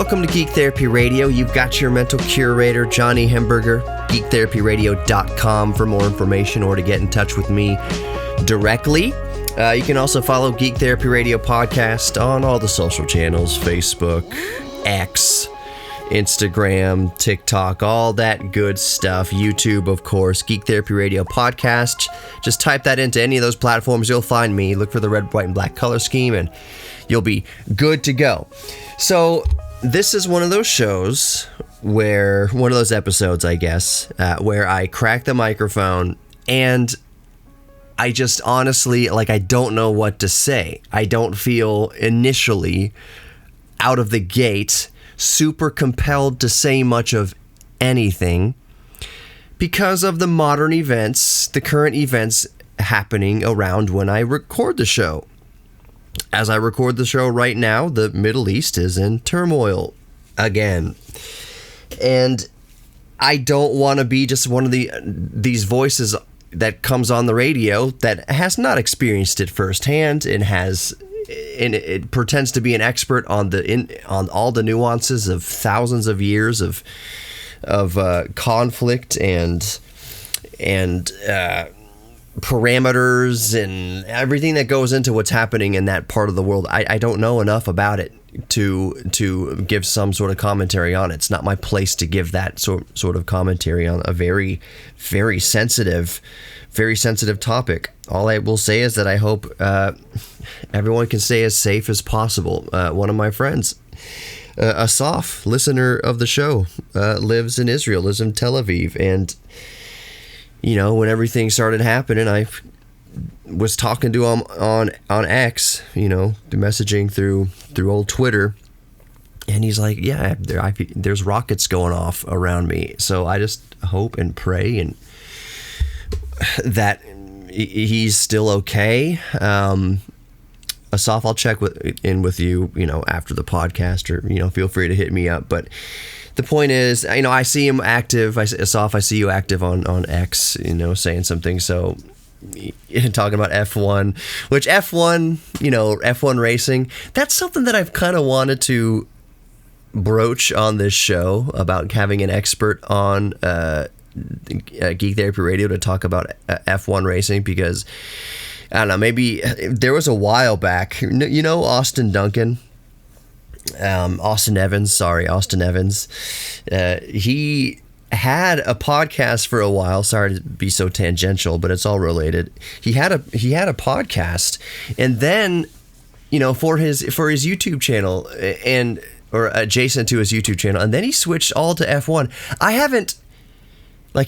Welcome to Geek Therapy Radio. You've got your mental curator, Johnny Hemberger, geektherapyradio.com for more information or to get in touch with me directly. You can also follow Geek Therapy Radio Podcast on all the social channels, Facebook, X, Instagram, TikTok, all that good stuff. YouTube, of course, Geek Therapy Radio Podcast. Just type that into any of those platforms. You'll find me. Look for the red, white, and black color scheme, and you'll be good to go. So this is one of those shows where, one of those episodes, I guess, where I crack the microphone and I just honestly, I don't know what to say. I don't feel initially out of the gate super compelled to say much of anything because of the modern events, the current events happening around when I record the show. As I record the show right now, the Middle East is in turmoil again. And I don't want to be just one of these voices that comes on the radio that has not experienced it firsthand and it pretends to be an expert on all the nuances of thousands of years of conflict and parameters and everything that goes into what's happening in that part of the world. I don't know enough about it to give some sort of commentary on it. It's not my place to give that sort of commentary on a very, very sensitive topic. All I will say is that I hope everyone can stay as safe as possible. One of my friends, Asaf, listener of the show, lives in Israel, lives in Tel Aviv, and when everything started happening, I was talking to him on X, messaging through old Twitter, and he's like, "Yeah, there's rockets going off around me." So I just hope and pray and that he's still okay. Asaf, I'll check in with you, after the podcast, or feel free to hit me up. But the point is, I see him active. Asaf, I see you active on X, saying something. So talking about F1, which F1 racing, that's something that I've kind of wanted to broach on this show about having an expert on Geek Therapy Radio to talk about F1 racing, because I don't know, maybe there was a while back, Austin Evans. He had a podcast for a while. Sorry to be so tangential, but it's all related. He had a podcast, and then for his YouTube channel or adjacent to his YouTube channel, and then he switched all to F1.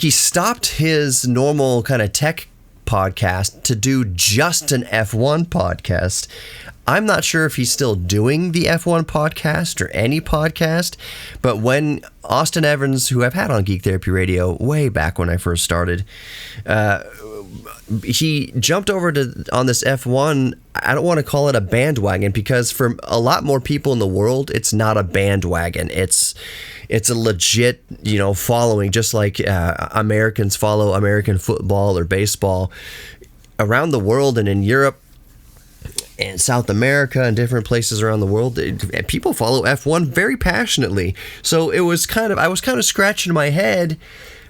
He stopped his normal kind of tech podcast to do just an F1 podcast. I'm not sure if he's still doing the F1 podcast or any podcast, but when Austin Evans, who I've had on Geek Therapy Radio way back when I first started, he jumped over on this F1. I don't want to call it a bandwagon, because for a lot more people in the world, it's not a bandwagon. It's a legit, following, just like Americans follow American football or baseball around the world, and in Europe and South America and different places around the world. People follow F1 very passionately. So I was kind of scratching my head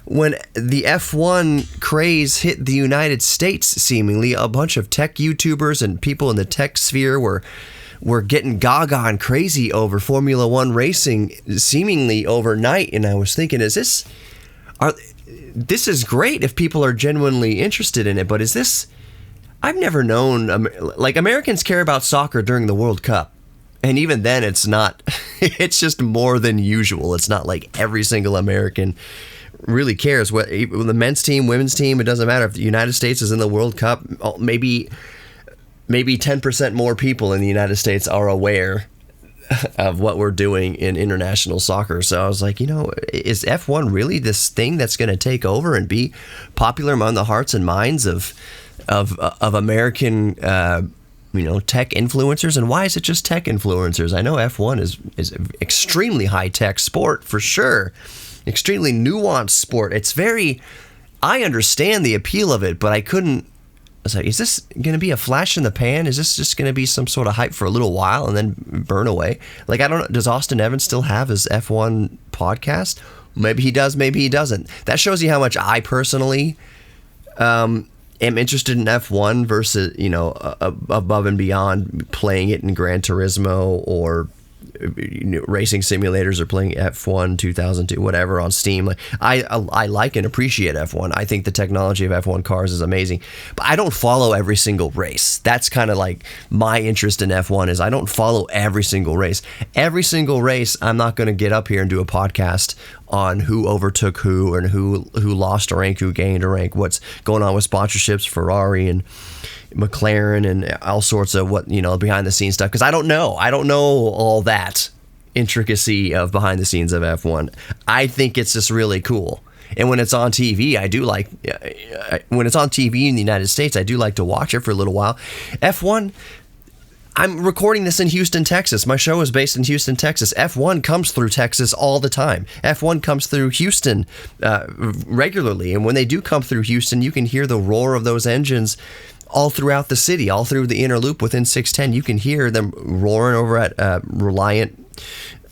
when the F1 craze hit the United States. Seemingly a bunch of tech YouTubers and people in the tech sphere were getting gaga and crazy over Formula One racing seemingly overnight. And I was thinking, this is great if people are genuinely interested in it, but is this, I've never known, Americans care about soccer during the World Cup. And even then it's not, it's just more than usual. It's not like every single American really cares. What the men's team, women's team, it doesn't matter. If the United States is in the World Cup, maybe 10% more people in the United States are aware of what we're doing in international soccer. So I was like, is F1 really this thing that's going to take over and be popular among the hearts and minds of American tech influencers? And why is it just tech influencers? I know F1 is extremely high tech sport for sure, extremely nuanced sport. It's I understand the appeal of it, but I couldn't was like, is this going to be a flash in the pan? Is this just going to be some sort of hype for a little while and then burn away? Like, I don't know. Does Austin Evans still have his F1 podcast? Maybe he does, maybe he doesn't. That shows you how much I personally am interested in F1 versus, above and beyond playing it in Gran Turismo or racing simulators or playing F1 2002, whatever, on Steam. Like, I like and appreciate F1. I think the technology of F1 cars is amazing, but I don't follow every single race. That's kind of like my interest in F1 is I don't follow every single race. Every single race, I'm not going to get up here and do a podcast on who overtook who and who lost a rank, who gained a rank, what's going on with sponsorships, Ferrari and McLaren and all sorts of behind the scenes stuff, because I don't know all that intricacy of behind the scenes of F1. I think it's just really cool, and when it's on TV, I do like when it's on TV in the United States, I do like to watch it for a little while. F1, I'm recording this in Houston, Texas. My show is based in Houston, Texas. F1 comes through Texas all the time. F1 comes through Houston regularly, and when they do come through Houston, you can hear the roar of those engines all throughout the city, all through the inner loop within 610. You can hear them roaring over at Reliance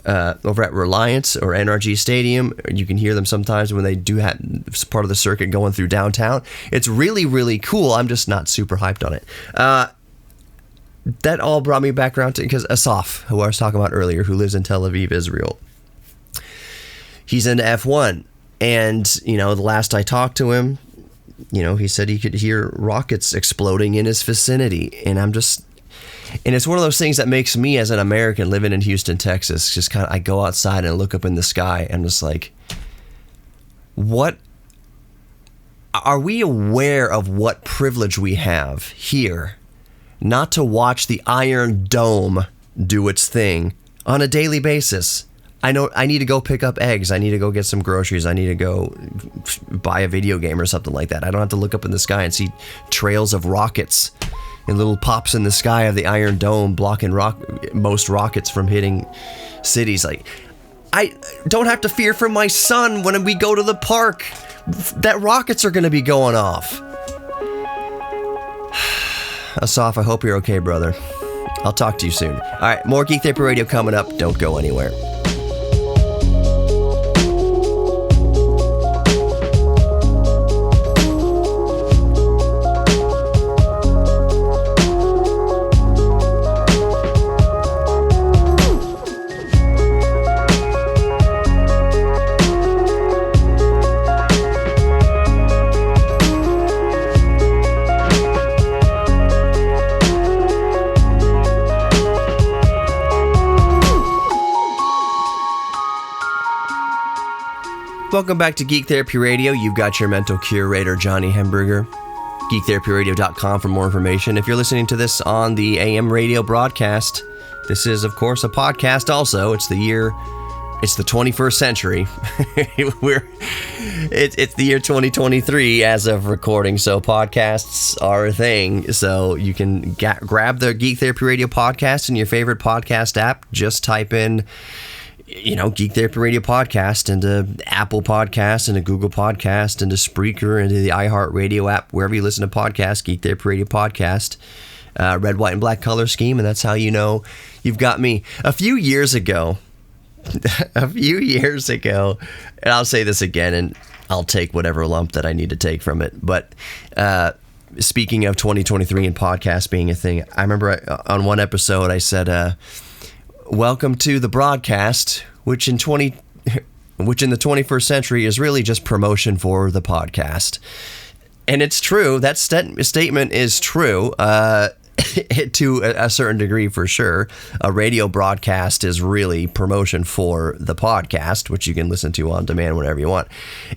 or NRG Stadium. You can hear them sometimes when they do have part of the circuit going through downtown. It's really, really cool. I'm just not super hyped on it. That all brought me back around to, because Asaf, who I was talking about earlier, who lives in Tel Aviv, Israel, he's into F1. And, the last I talked to him, he said he could hear rockets exploding in his vicinity. And it's one of those things that makes me, as an American living in Houston, Texas, just kind of, I go outside and look up in the sky and I'm just like, what are we aware of what privilege we have here not to watch the Iron Dome do its thing on a daily basis? I know I need to go pick up eggs. I need to go get some groceries. I need to go buy a video game or something like that. I don't have to look up in the sky and see trails of rockets and little pops in the sky of the Iron Dome blocking most rockets from hitting cities. Like, I don't have to fear for my son when we go to the park that rockets are going to be going off. Asaf, I hope you're okay, brother. I'll talk to you soon. All right, more Geek Therapy Radio coming up. Don't go anywhere. Welcome back to Geek Therapy Radio. You've got your mental curator, Johnny Hemberger. GeekTherapyRadio.com for more information. If you're listening to this on the AM radio broadcast, this is, of course, a podcast also. It's the 21st century. It's the year 2023 as of recording, so podcasts are a thing. So you can grab the Geek Therapy Radio podcast in your favorite podcast app. Just type in Geek Therapy Radio Podcast into Apple Podcast, into Google Podcast, into Spreaker, into the iHeartRadio app, wherever you listen to podcasts, Geek Therapy Radio Podcast, red, white, and black color scheme, and that's how you know you've got me. A few years ago, and I'll say this again, and I'll take whatever lump that I need to take from it, but speaking of 2023 and podcasts being a thing, I remember on one episode I said, welcome to the broadcast, which in the 21st century is really just promotion for the podcast. And it's true. That statement is true to a certain degree, for sure. A radio broadcast is really promotion for the podcast, which you can listen to on demand whenever you want.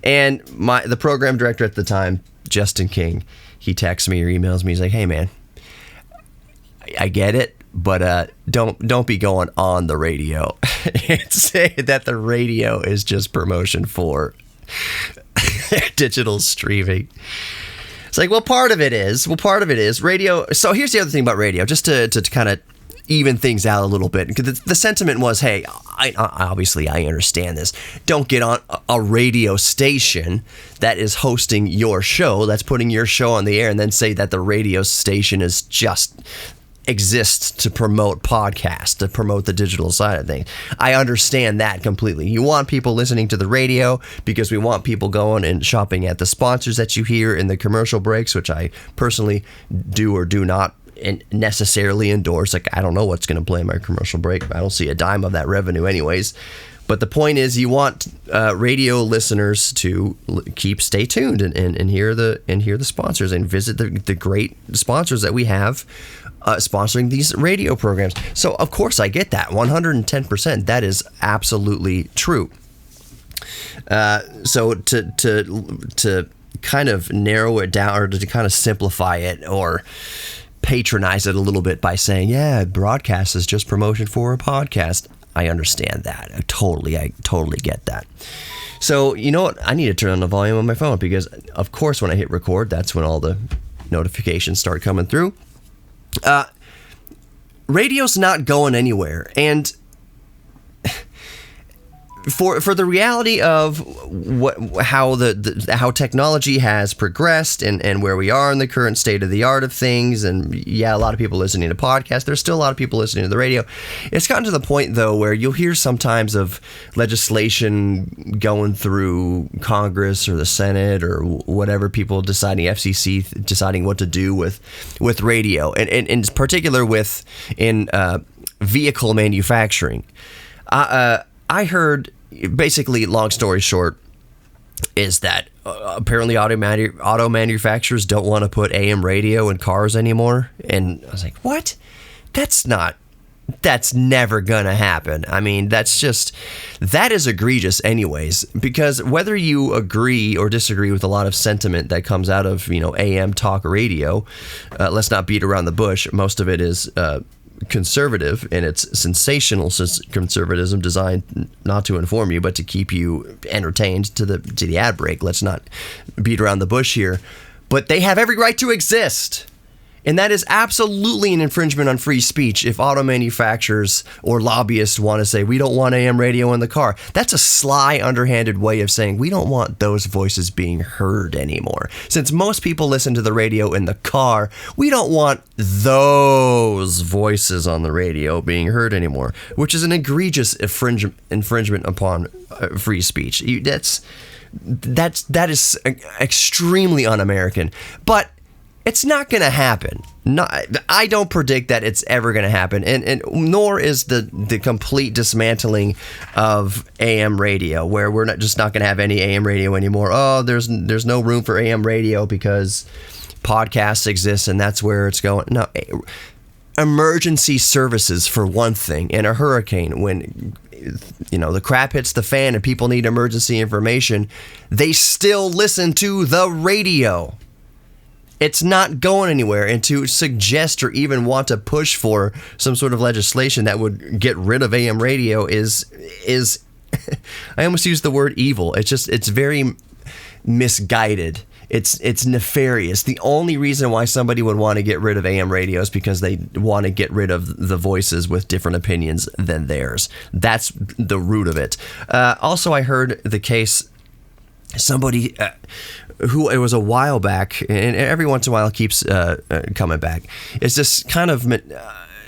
And the program director at the time, Justin King, he texts me or emails me. He's like, hey, man, I get it. But don't be going on the radio and say that the radio is just promotion for digital streaming. It's like, well, part of it is radio. So here's the other thing about radio, just to kind of even things out a little bit, because the sentiment was, hey, obviously I understand this. Don't get on a radio station that is hosting your show, that's putting your show on the air, and then say that the radio station is just exists to promote podcasts, to promote the digital side of things. I understand that completely. You want people listening to the radio because we want people going and shopping at the sponsors that you hear in the commercial breaks, which I personally do or do not necessarily endorse. Like, I don't know what's going to play in my commercial break. I don't see a dime of that revenue anyways. But the point is, you want radio listeners to stay tuned and hear the sponsors and visit the great sponsors that we have sponsoring these radio programs. So of course I get that 110%. That is absolutely true. So to kind of narrow it down, or to kind of simplify it or patronize it a little bit by saying, yeah, broadcast is just promotion for a podcast. I understand that. I totally get that. So, you know what? I need to turn on the volume on my phone because, of course, when I hit record, that's when all the notifications start coming through. Radio's not going anywhere. And for the reality of how technology has progressed and where we are in the current state of the art of things, and yeah, a lot of people listening to podcasts, there's still a lot of people listening to the radio. It's gotten to the point though where you'll hear sometimes of legislation going through Congress or the Senate or whatever, people deciding, FCC deciding what to do with radio, and in particular in vehicle manufacturing. I heard, basically, long story short, is that apparently auto manufacturers don't want to put AM radio in cars anymore. And I was like, what? That's never gonna happen. I mean, that is egregious anyways, because whether you agree or disagree with a lot of sentiment that comes out of, AM talk radio, let's not beat around the bush. Most of it is conservative, and it's sensational conservatism designed not to inform you but to keep you entertained to the ad break. Let's not beat around the bush here, but they have every right to exist. And that is absolutely an infringement on free speech if auto manufacturers or lobbyists want to say, we don't want AM radio in the car. That's a sly, underhanded way of saying we don't want those voices being heard anymore. Since most people listen to the radio in the car, we don't want those voices on the radio being heard anymore, which is an egregious infringement upon free speech. That is extremely un-American. But it's not going to happen. I don't predict that it's ever going to happen, and nor is the complete dismantling of AM radio, where we're not going to have any AM radio anymore. Oh, there's no room for AM radio because podcasts exist, and that's where it's going. No, emergency services for one thing. In a hurricane, when the crap hits the fan and people need emergency information, they still listen to the radio. It's not going anywhere, and to suggest or even want to push for some sort of legislation that would get rid of AM radio is I almost use the word evil. It's very misguided. It's nefarious. The only reason why somebody would want to get rid of AM radio is because they want to get rid of the voices with different opinions than theirs. That's the root of it. Also, I heard the case, somebody who, it was a while back, and every once in a while it keeps coming back. It's this kind of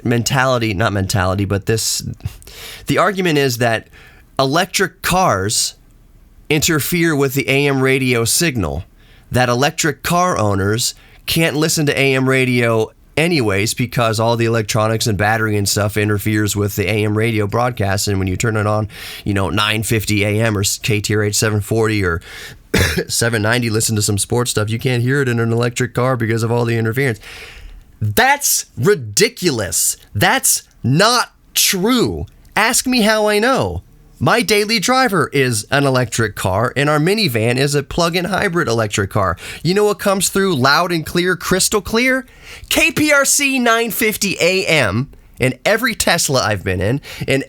mentality, not mentality, but the argument is that electric cars interfere with the AM radio signal, that electric car owners can't listen to AM radio anyways because all the electronics and battery and stuff interferes with the AM radio broadcast, and when you turn it on, 950 AM or KTRH 740 or 790, listen to some sports stuff, you can't hear it in an electric car because of all the interference. That's ridiculous. That's not true. Ask me how I know. My daily driver is an electric car, and our minivan is a plug-in hybrid electric car. You know what comes through loud and clear, crystal clear? KPRC 950 AM in every Tesla I've been in. And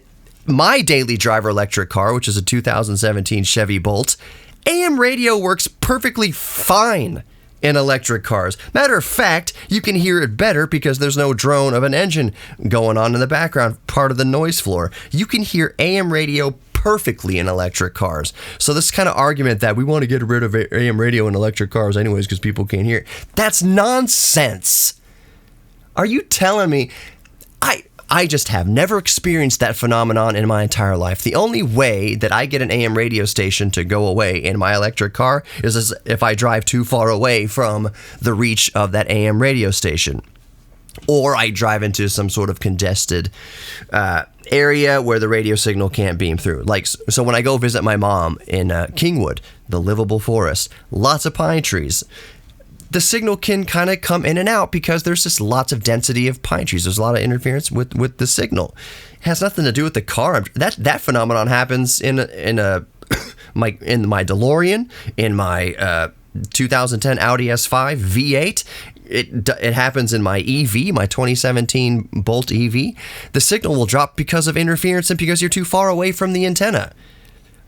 my daily driver electric car, which is a 2017 Chevy Bolt, AM radio works perfectly fine in electric cars. Matter of fact, you can hear it better because there's no drone of an engine going on in the background, part of the noise floor. You can hear AM radio perfectly in electric cars. So this kind of argument that we want to get rid of AM radio in electric cars anyways because people can't hear it, that's nonsense. Are you telling me? I just have never experienced that phenomenon in my entire life. The only way that I get an AM radio station to go away in my electric car is if I drive too far away from the reach of that AM radio station. Or I drive into some sort of congested area where the radio signal can't beam through. Like, so when I go visit my mom in Kingwood, the livable forest, lots of pine trees, the signal can kind of come in and out because there's just lots of density of pine trees. There's a lot of interference with the signal. It has nothing to do with the car. That phenomenon happens in my DeLorean, in my 2010 Audi S5 V8. It happens in my EV, my 2017 Bolt EV. The signal will drop because of interference and because you're too far away from the antenna.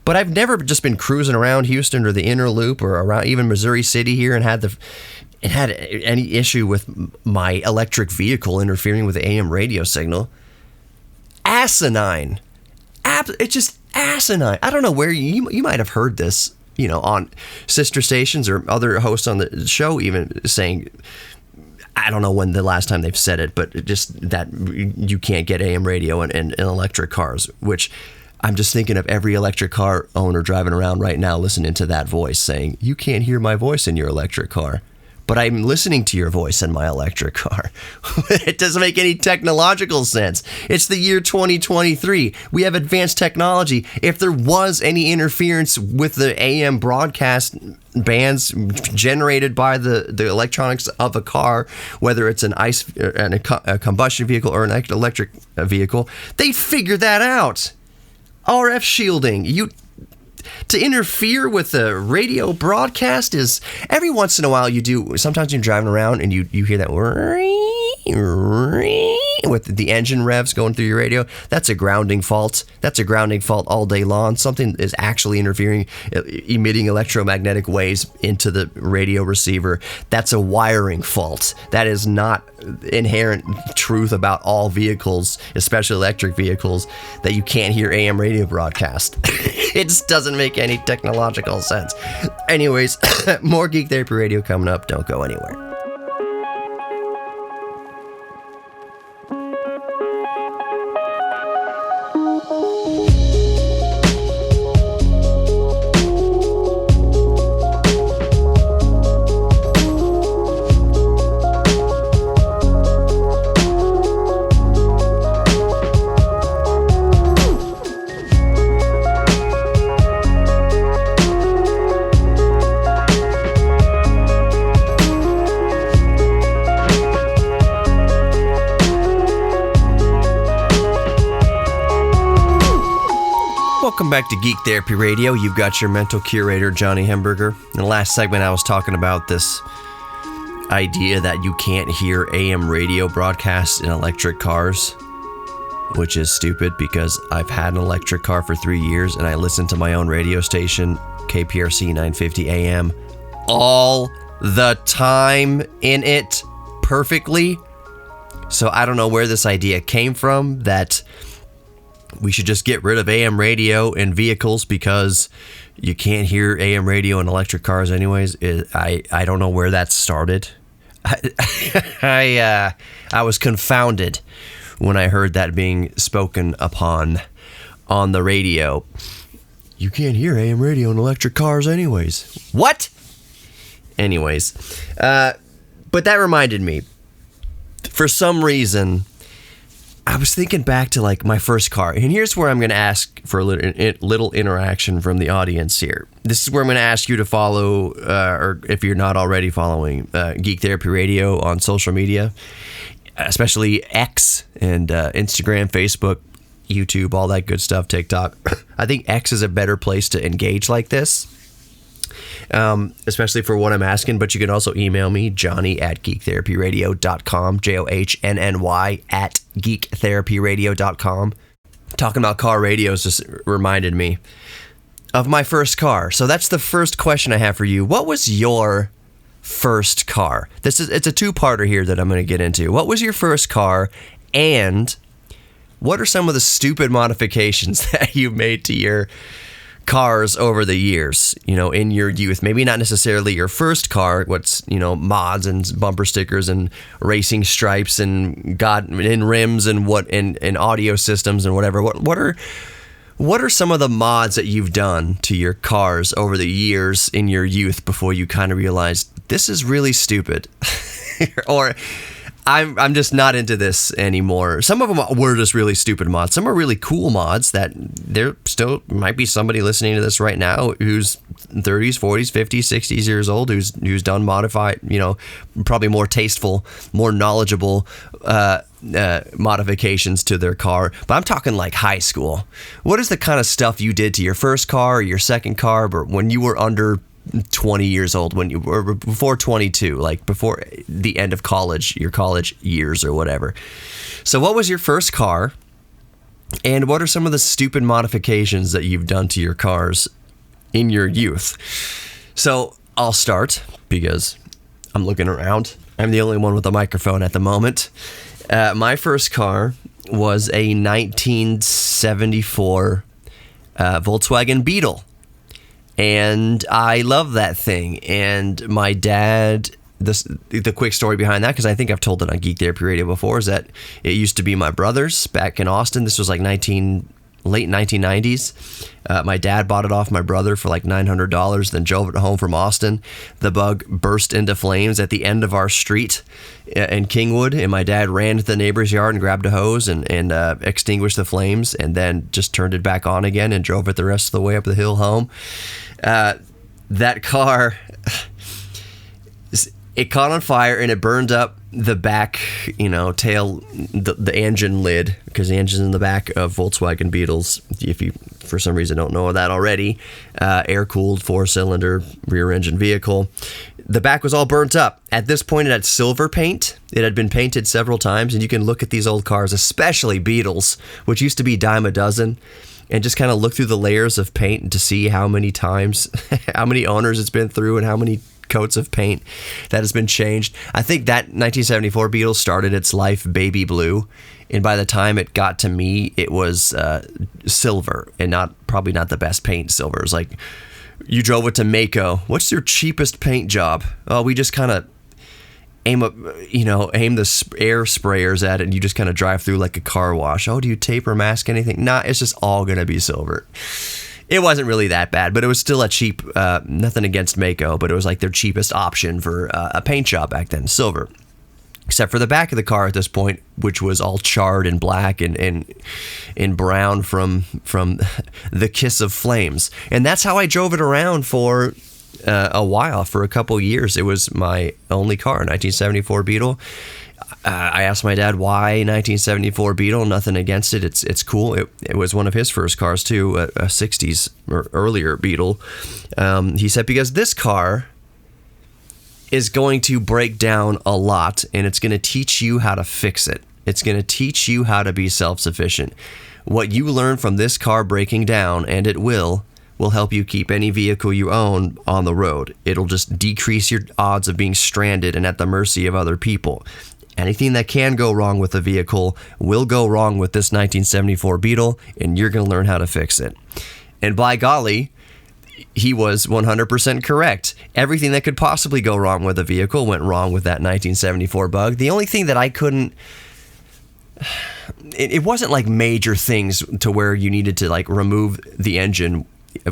But I've never just been cruising around Houston or the inner loop or around even Missouri City here and had any issue with my electric vehicle interfering with the AM radio signal. Asinine. It's just asinine. I don't know where you might have heard this, on sister stations or other hosts on the show even saying, I don't know when the last time they've said it, but just that you can't get AM radio in electric cars, which I'm just thinking of every electric car owner driving around right now listening to that voice saying, you can't hear my voice in your electric car. But I'm listening to your voice in my electric car. It doesn't make any technological sense. It's the year 2023. We have advanced technology. If there was any interference with the AM broadcast bands generated by the electronics of a car, whether it's a combustion vehicle or an electric vehicle, they figure that out. RF shielding. To interfere with the radio broadcast is every once in a while sometimes you're driving around and you hear that with the engine revs going through your radio. That's a grounding fault. That's a grounding fault all day long. Something is actually interfering, emitting electromagnetic waves into the radio receiver. That's a wiring fault. That is not inherent truth about all vehicles, especially electric vehicles, that you can't hear AM radio broadcast. It just doesn't make any technological sense. Anyways, more Geek Therapy Radio coming up. Don't go anywhere. Welcome back to Geek Therapy Radio. You've got your mental curator, Johnny Hemberger. In the last segment, I was talking about this idea that you can't hear AM radio broadcasts in electric cars, which is stupid because I've had an electric car for 3 years and I listen to my own radio station, KPRC 950 AM, all the time in it perfectly. So I don't know where this idea came from that we should just get rid of AM radio in vehicles because you can't hear AM radio in electric cars anyways. I don't know where that started. I was confounded when I heard that being spoken upon on the radio. You can't hear AM radio in electric cars anyways. What? Anyways, but that reminded me. For some reason, I was thinking back to like my first car, and here's where I'm going to ask for a little interaction from the audience here. This is where I'm going to ask you to follow, or if you're not already following, Geek Therapy Radio on social media, especially X and Instagram, Facebook, YouTube, all that good stuff, TikTok. I think X is a better place to engage like this. Especially for what I'm asking, but you can also email me, johnny@geektherapyradio.com, JOHNNY@geektherapyradio.com. Talking about car radios just reminded me of my first car. So that's the first question I have for you. What was your first car? It's a two-parter here that I'm going to get into. What was your first car, and what are some of the stupid modifications that you made to your cars over the years, in your youth? Maybe not necessarily your first car, what's, mods and bumper stickers and racing stripes and rims and audio systems and whatever. What are some of the mods that you've done to your cars over the years in your youth before you kind of realized this is really stupid? Or I'm just not into this anymore. Some of them were just really stupid mods. Some are really cool mods that there still might be somebody listening to this right now who's 30s, 40s, 50s, 60s years old who's done modified, probably more tasteful, more knowledgeable modifications to their car. But I'm talking like high school. What is the kind of stuff you did to your first car or your second car, but when you were under 20 years old, when you were before 22, like before the end of college, your college years or whatever? So what was your first car, and what are some of the stupid modifications that you've done to your cars in your youth? So I'll start because I'm looking around. I'm the only one with a microphone at the moment. My first car was a 1974 Volkswagen Beetle. And I love that thing. And my dad, the quick story behind that, because I think I've told it on Geek Therapy Radio before, is that it used to be my brother's back in Austin. This was like late 1990s. My dad bought it off my brother for like $900, then drove it home from Austin. The bug burst into flames at the end of our street in Kingwood, and my dad ran to the neighbor's yard and grabbed a hose and extinguished the flames, and then just turned it back on again and drove it the rest of the way up the hill home. That car, it caught on fire and it burned up the back, tail, the engine lid, because the engine's in the back of Volkswagen Beetles. If you, for some reason, don't know that already, air-cooled 4-cylinder rear engine vehicle. The back was all burnt up. At this point, it had silver paint. It had been painted several times, and you can look at these old cars, especially Beetles, which used to be dime a dozen, and just kind of look through the layers of paint to see how many times, how many owners it's been through, and how many coats of paint that has been changed. I think that 1974 Beetle started its life baby blue, and by the time it got to me, it was silver, and probably not the best paint silver. It was like, you drove it to Mako. What's your cheapest paint job? Oh, we just kind of aim the air sprayers at it, and you just kind of drive through like a car wash. Oh, do you tape or mask anything? Nah, it's just all gonna be silver. It wasn't really that bad, but it was still a cheap, nothing against Mako, but it was like their cheapest option for a paint job back then, silver. Except for the back of the car at this point, which was all charred and black and brown from the kiss of flames. And that's how I drove it around for a while, for a couple years. It was my only car, 1974 Beetle. I asked my dad why 1974 Beetle. Nothing against it. It's cool. It was one of his first cars too, a 60s or earlier Beetle. He said, because this car is going to break down a lot, and it's going to teach you how to fix it. It's going to teach you how to be self-sufficient. What you learn from this car breaking down, and it will help you keep any vehicle you own on the road. It'll just decrease your odds of being stranded and at the mercy of other people. Anything that can go wrong with a vehicle will go wrong with this 1974 Beetle, and you're going to learn how to fix it. And by golly, he was 100% correct. Everything that could possibly go wrong with a vehicle went wrong with that 1974 bug. The only thing that I couldn't... It wasn't like major things to where you needed to like remove the engine.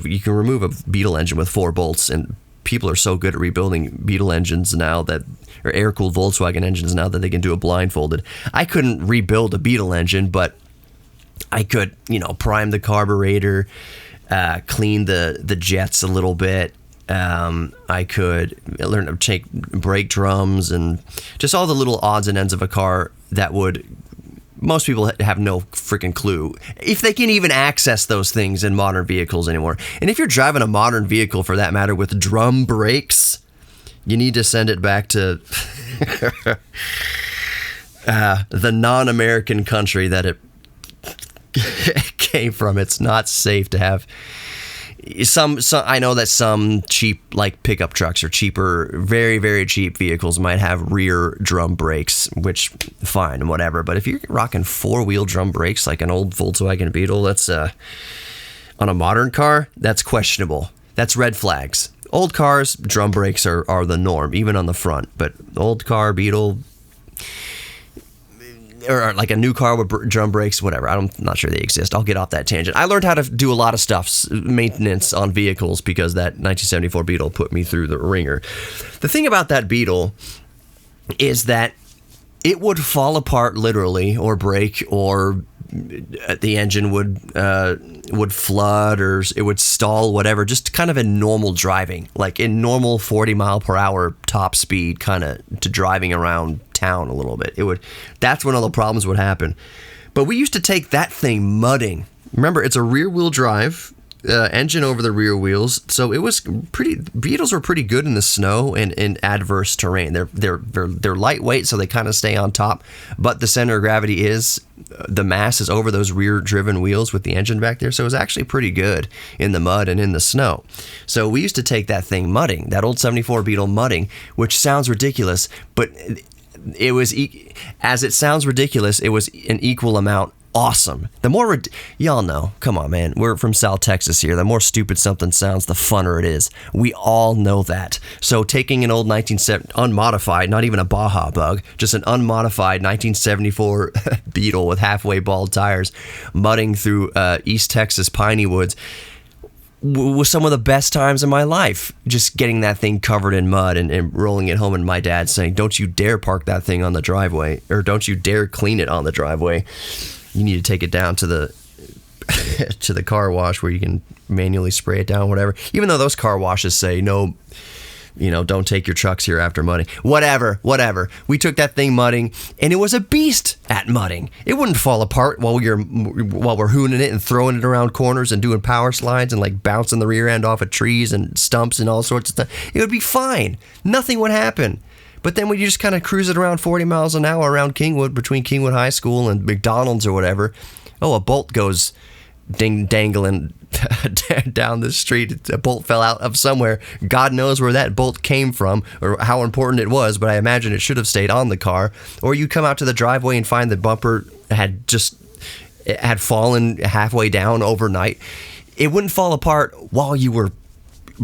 You can remove a Beetle engine with 4 bolts, and people are so good at rebuilding Beetle engines now that, or air-cooled Volkswagen engines now, that they can do it blindfolded. I couldn't rebuild a Beetle engine, but I could, prime the carburetor, clean the jets a little bit. I could learn to take brake drums and just all the little odds and ends of a car that would... Most people have no freaking clue if they can even access those things in modern vehicles anymore. And if you're driving a modern vehicle, for that matter, with drum brakes, you need to send it back to the non-American country that it came from. It's not safe to have Some I know that some cheap like pickup trucks or cheaper, very very cheap vehicles might have rear drum brakes, which fine and whatever. But if you're rocking 4-wheel drum brakes like an old Volkswagen Beetle, that's on a modern car, that's questionable. That's red flags. Old cars, drum brakes are the norm, even on the front. But old car Beetle, or like a new car with drum brakes, whatever. I'm not sure they exist. I'll get off that tangent. I learned how to do a lot of stuff, maintenance on vehicles, because that 1974 Beetle put me through the ringer. The thing about that Beetle is that it would fall apart literally, or break, or the engine would flood, or it would stall, whatever, just kind of in normal driving, like in normal 40 mile per hour top speed, kind of to driving around town a little bit. That's when all the problems would happen. But we used to take that thing mudding. Remember, it's a rear wheel drive engine over the rear wheels, so it was Beetles were pretty good in the snow and in adverse terrain. They're lightweight, so they kind of stay on top, but the center of gravity the mass is over those rear driven wheels with the engine back there, so it was actually pretty good in the mud and in the snow. So we used to take that thing mudding, that old 74 Beetle mudding, which sounds ridiculous, but it was, as it sounds ridiculous, it was an equal amount awesome. The more, y'all know, come on, man, we're from South Texas here. The more stupid something sounds, the funner it is. We all know that. So taking an old 1970, unmodified, not even a Baja Bug, just an unmodified 1974 Beetle with halfway bald tires, mudding through East Texas piney woods, was some of the best times in my life. Just getting that thing covered in mud and rolling it home, and my dad saying, "Don't you dare park that thing on the driveway, or don't you dare clean it on the driveway. You need to take it down to the to the car wash where you can manually spray it down," whatever. Even though those car washes say no, don't take your trucks here after mudding. Whatever. We took that thing mudding, and it was a beast at mudding. It wouldn't fall apart while we're hooning it and throwing it around corners and doing power slides and like bouncing the rear end off of trees and stumps and all sorts of stuff. It would be fine. Nothing would happen. But then when you just kind of cruise it around 40 miles an hour around Kingwood, between Kingwood High School and McDonald's or whatever, a bolt goes dangling down the street. A bolt fell out of somewhere. God knows where that bolt came from or how important it was, but I imagine it should have stayed on the car. Or you come out to the driveway and find the bumper had fallen halfway down overnight. It wouldn't fall apart while you were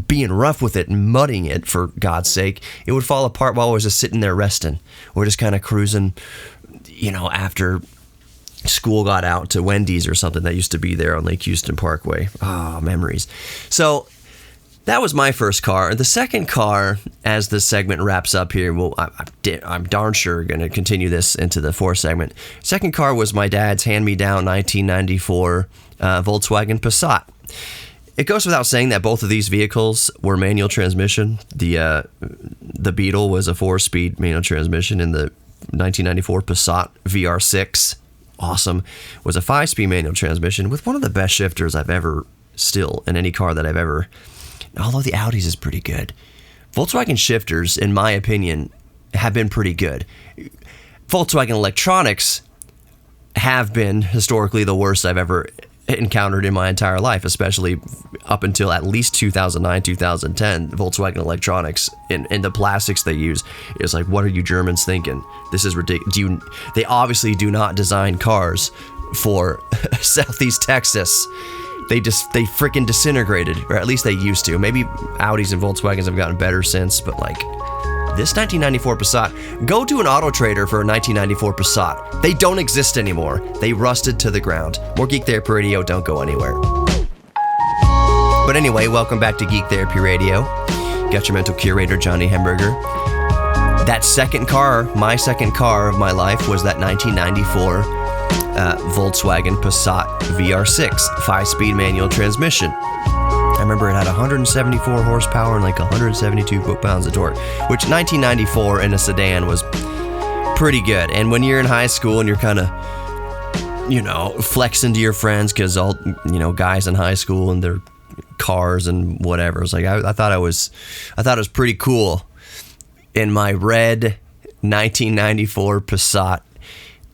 being rough with it and mudding it, for God's sake. It would fall apart while I was just sitting there resting, or just kind of cruising, after school got out to Wendy's or something that used to be there on Lake Houston Parkway. Memories. So that was my first car. The second car, as the segment wraps up here, I'm darn sure going to continue this into the fourth segment. Second car was my dad's hand-me-down 1994 Volkswagen Passat. It goes without saying that both of these vehicles were manual transmission. The Beetle was a 4-speed manual transmission, and the 1994 Passat VR6, awesome, was a 5-speed manual transmission with one of the best shifters I've ever, still, in any car that I've ever, although the Audi's is pretty good. Volkswagen shifters, in my opinion, have been pretty good. Volkswagen electronics have been historically the worst I've ever encountered in my entire life, especially up until at least 2009, 2010. Volkswagen electronics and the plastics they use is like, what are you Germans thinking? This is ridiculous. They obviously do not design cars for Southeast Texas. They freaking disintegrated, or at least they used to. Maybe Audis and Volkswagens have gotten better since, but like this 1994 Passat, go to an auto trader for a 1994 Passat. They don't exist anymore. They rusted to the ground. More Geek Therapy Radio, don't go anywhere. But anyway, welcome back to Geek Therapy Radio. Got your mental curator, Johnny Hamburger. That second car, my second car of my life, was that 1994 Volkswagen Passat VR6 5-speed manual transmission. I remember it had 174 horsepower and like 172 foot-pounds of torque, which 1994 in a sedan was pretty good. And when you're in high school and you're kind of, flexing to your friends because all, guys in high school and their cars and whatever, it's like I thought it was pretty cool in my red 1994 Passat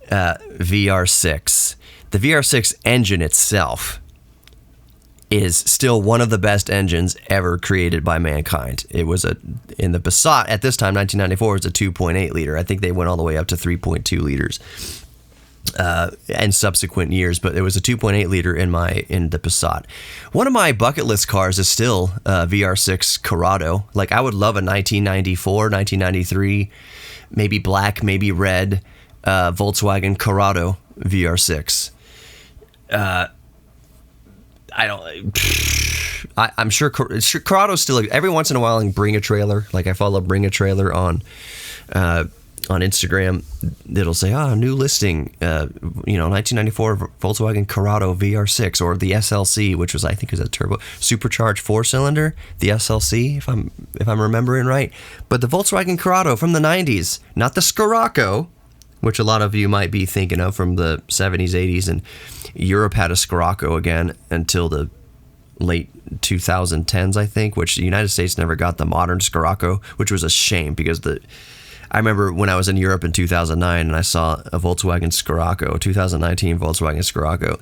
VR6. The VR6 engine itself is still one of the best engines ever created by mankind. It was in the Passat at this time, 1994, it was a 2.8 liter. I think they went all the way up to 3.2 liters in subsequent years, but it was a 2.8 liter in the Passat. One of my bucket list cars is still VR6 Corrado. Like, I would love a 1994, 1993, maybe black, maybe red Volkswagen Corrado VR6. I'm sure Corrado's still, every once in a while I can bring a trailer. Like, I follow Bring a Trailer on Instagram. It'll say, new listing, 1994 Volkswagen Corrado VR6, or the SLC, which was, I think, is a turbo supercharged 4-cylinder, the SLC, if I'm remembering right. But the Volkswagen Corrado from the 90s, not the Scirocco, which a lot of you might be thinking of from the 70s, 80s, and Europe had a Scirocco again until the late 2010s, I think, which the United States never got the modern Scirocco, which was a shame, because I remember when I was in Europe in 2009 and I saw a Volkswagen Scirocco, 2019 Volkswagen Scirocco,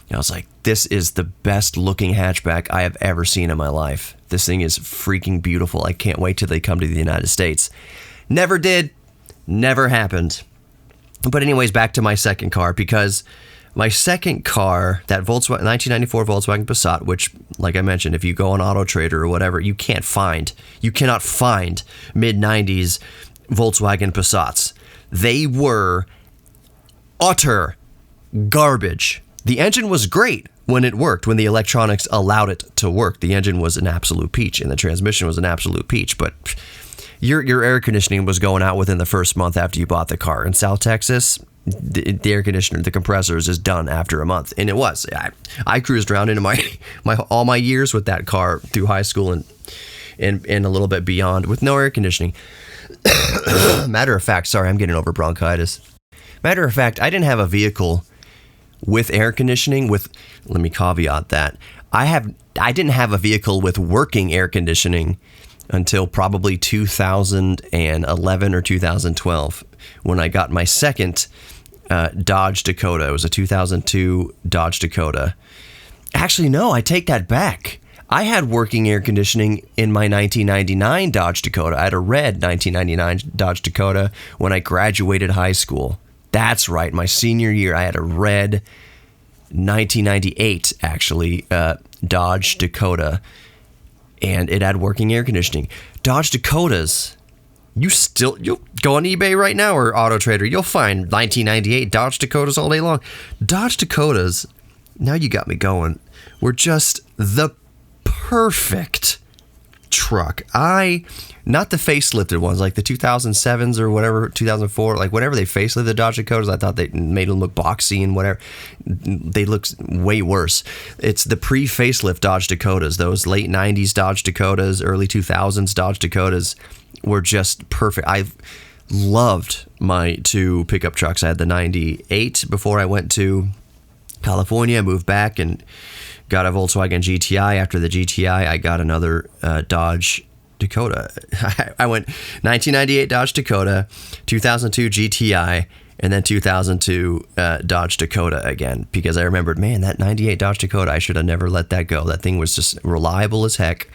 and I was like, this is the best looking hatchback I have ever seen in my life. This thing is freaking beautiful. I can't wait till they come to the United States. Never did, never happened. But anyways, back to my second car, because my second car, that 1994 Volkswagen Passat, which, like I mentioned, if you go on Auto Trader or whatever, you cannot find mid-90s Volkswagen Passats. They were utter garbage. The engine was great when it worked, when the electronics allowed it to work. The engine was an absolute peach, and the transmission was an absolute peach, but your air conditioning was going out within the first month after you bought the car. In South Texas, the air conditioner, the compressors, is done after a month, and it was. I cruised around into all my years with that car through high school and a little bit beyond with no air conditioning. Matter of fact, sorry, I'm getting over bronchitis. Matter of fact, I didn't have a vehicle with air conditioning. Let me caveat that I didn't have a vehicle with working air conditioning until probably 2011 or 2012, when I got my second Dodge Dakota. It was a 2002 Dodge Dakota. Actually, no, I take that back. I had working air conditioning in my 1999 Dodge Dakota. I had a red 1999 Dodge Dakota when I graduated high school. That's right, my senior year, I had a red 1998, actually, Dodge Dakota, and it had working air conditioning. Dodge Dakotas, you'll go on eBay right now or Auto Trader, you'll find 1998 Dodge Dakotas all day long. Dodge Dakotas, now you got me going, were just the perfect truck. Not the facelifted ones, like the 2007s or whatever, 2004, like whenever they facelifted the Dodge Dakotas, I thought they made them look boxy and whatever. They look way worse. It's the pre-facelift Dodge Dakotas, those late 90s Dodge Dakotas, early 2000s Dodge Dakotas were just perfect. I loved my two pickup trucks. I had the 98 before I went to California. I moved back and got a Volkswagen GTI. After the GTI, I got another Dodge Dakota. I went 1998 Dodge Dakota, 2002 GTI, and then 2002 Dodge Dakota again, because I remembered, man, that 98 Dodge Dakota, I should have never let that go. That thing was just reliable as heck,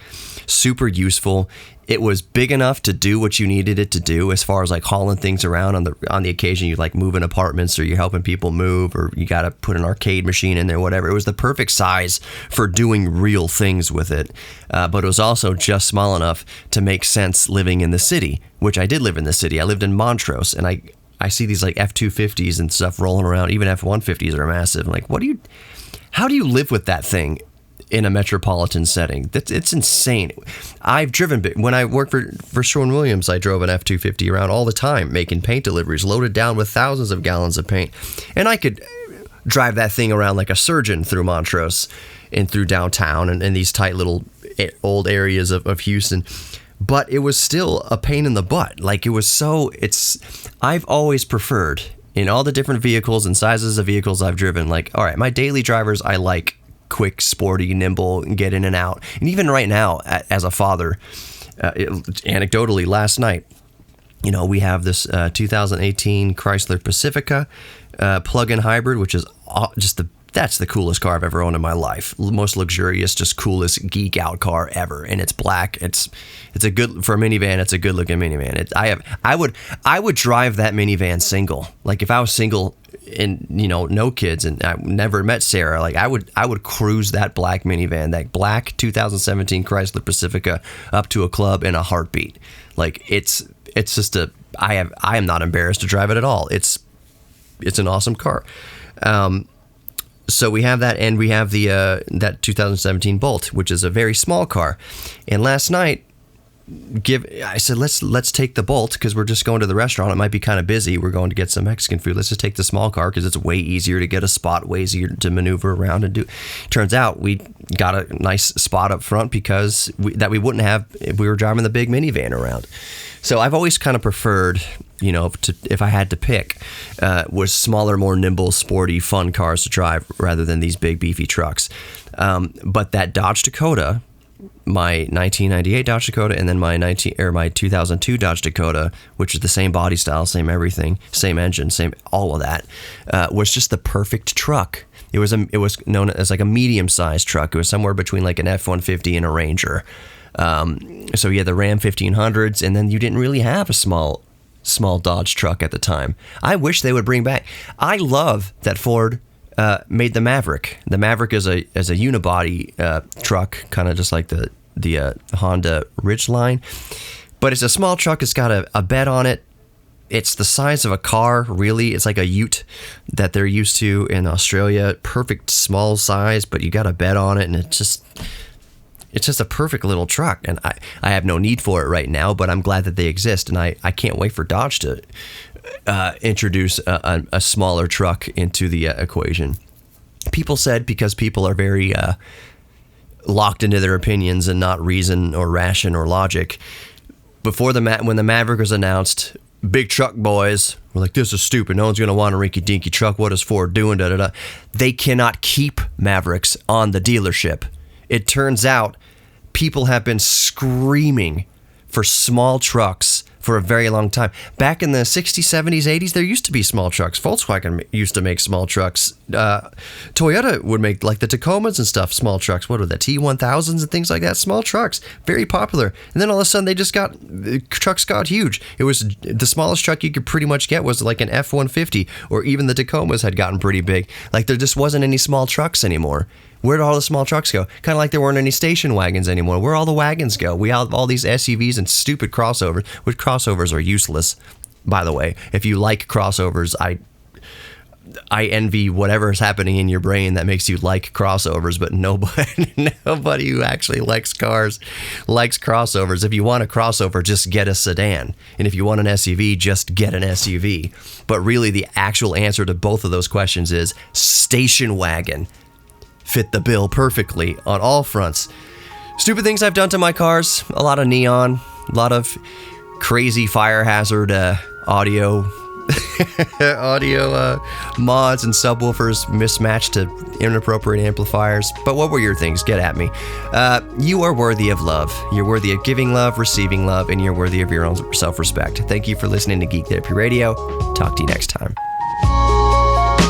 super useful. It was big enough to do what you needed it to do, as far as like hauling things around on the occasion you like moving apartments or you're helping people move or you got to put an arcade machine in there, whatever. It was the perfect size for doing real things with it, but it was also just small enough to make sense living in the city, which I did live in the city. I lived in Montrose, and I see these like F-250s and stuff rolling around. Even F-150s are massive. I'm like, how do you live with that thing in a metropolitan setting? It's insane. I've driven, when I worked for Sherwin-Williams, I drove an F-250 around all the time, making paint deliveries, loaded down with thousands of gallons of paint. And I could drive that thing around like a surgeon through Montrose and through downtown and these tight little old areas of Houston. But it was still a pain in the butt. Like, I've always preferred, in all the different vehicles and sizes of vehicles I've driven, like, all right, my daily drivers, I like quick, sporty, nimble, and get in and out. And even right now, as a father, anecdotally, last night, we have this 2018 Chrysler Pacifica plug-in hybrid, which is just the that's the coolest car I've ever owned in my life. Most luxurious, just coolest geek out car ever. And it's black. It's a good, for a minivan, it's a good looking minivan. I would drive that minivan single. Like if I was single and, no kids and I never met Sarah, like I would cruise that black minivan, that black 2017 Chrysler Pacifica up to a club in a heartbeat. Like it's just I am not embarrassed to drive it at all. It's an awesome car. So we have that, and we have the that 2017 Bolt, which is a very small car. And last night, I said let's take the Bolt because we're just going to the restaurant. It might be kind of busy. We're going to get some Mexican food. Let's just take the small car because it's way easier to get a spot, way easier to maneuver around and do. Turns out we got a nice spot up front because we wouldn't have if we were driving the big minivan around. So I've always kind of preferred, if I had to pick, was smaller, more nimble, sporty, fun cars to drive rather than these big, beefy trucks. But that Dodge Dakota, my 1998 Dodge Dakota, and then my 2002 Dodge Dakota, which is the same body style, same everything, same engine, same all of that, was just the perfect truck. It was known as like a medium-sized truck. It was somewhere between like an F-150 and a Ranger. So you had the Ram 1500s, and then you didn't really have a small Dodge truck at the time. I wish they would bring back. I love that Ford made the Maverick. The Maverick is a unibody truck, kind of just like the Honda Ridgeline, but it's a small truck. It's got a bed on it. It's the size of a car, really. It's like a ute that they're used to in Australia. Perfect small size, but you got a bed on it, and it's just a perfect little truck, and I have no need for it right now, but I'm glad that they exist, and I can't wait for Dodge to introduce a smaller truck into the equation. People said, because people are very locked into their opinions and not reason or ration or logic, when the Maverick was announced, big truck boys were like, this is stupid. No one's going to want a rinky-dinky truck. What is Ford doing? Da, da, da. They cannot keep Mavericks on the dealership. It turns out people have been screaming for small trucks for a very long time. Back in the 60s, 70s, 80s, there used to be small trucks. Volkswagen used to make small trucks. Toyota would make like the Tacomas and stuff, small trucks. What are the T1000s and things like that? Small trucks, very popular. And then all of a sudden trucks got huge. It was the smallest truck you could pretty much get was like an F-150, or even the Tacomas had gotten pretty big. Like there just wasn't any small trucks anymore. Where'd all the small trucks go? Kind of like there weren't any station wagons anymore. Where'd all the wagons go? We have all these SUVs and stupid crossovers, which crossovers are useless, by the way. If you like crossovers, I envy whatever's happening in your brain that makes you like crossovers, but nobody who actually likes cars likes crossovers. If you want a crossover, just get a sedan. And if you want an SUV, just get an SUV. But really, the actual answer to both of those questions is station wagon. Fit the bill perfectly on all fronts. Stupid things I've done to my cars. A lot of neon, a lot of crazy fire hazard audio mods and subwoofers mismatched to inappropriate amplifiers. But what were your things? Get at me. You are worthy of love. You're worthy of giving love, receiving love, and you're worthy of your own self-respect. Thank you for listening to Geek Therapy Radio. Talk to you next time.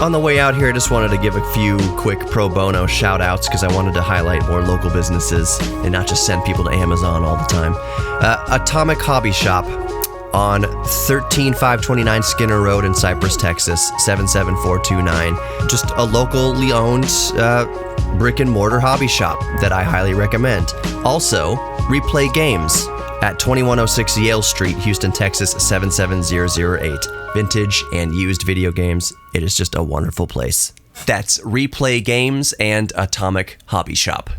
On the way out here, I just wanted to give a few quick pro bono shout outs because I wanted to highlight more local businesses and not just send people to Amazon all the time. Atomic Hobby Shop on 13529 Skinner Road in Cypress, Texas, 77429. Just a locally owned brick and mortar hobby shop that I highly recommend. Also, Replay Games at 2106 Yale Street, Houston, Texas, 77008. Vintage and used video games. It is just a wonderful place. That's Replay Games and Atomic Hobby Shop.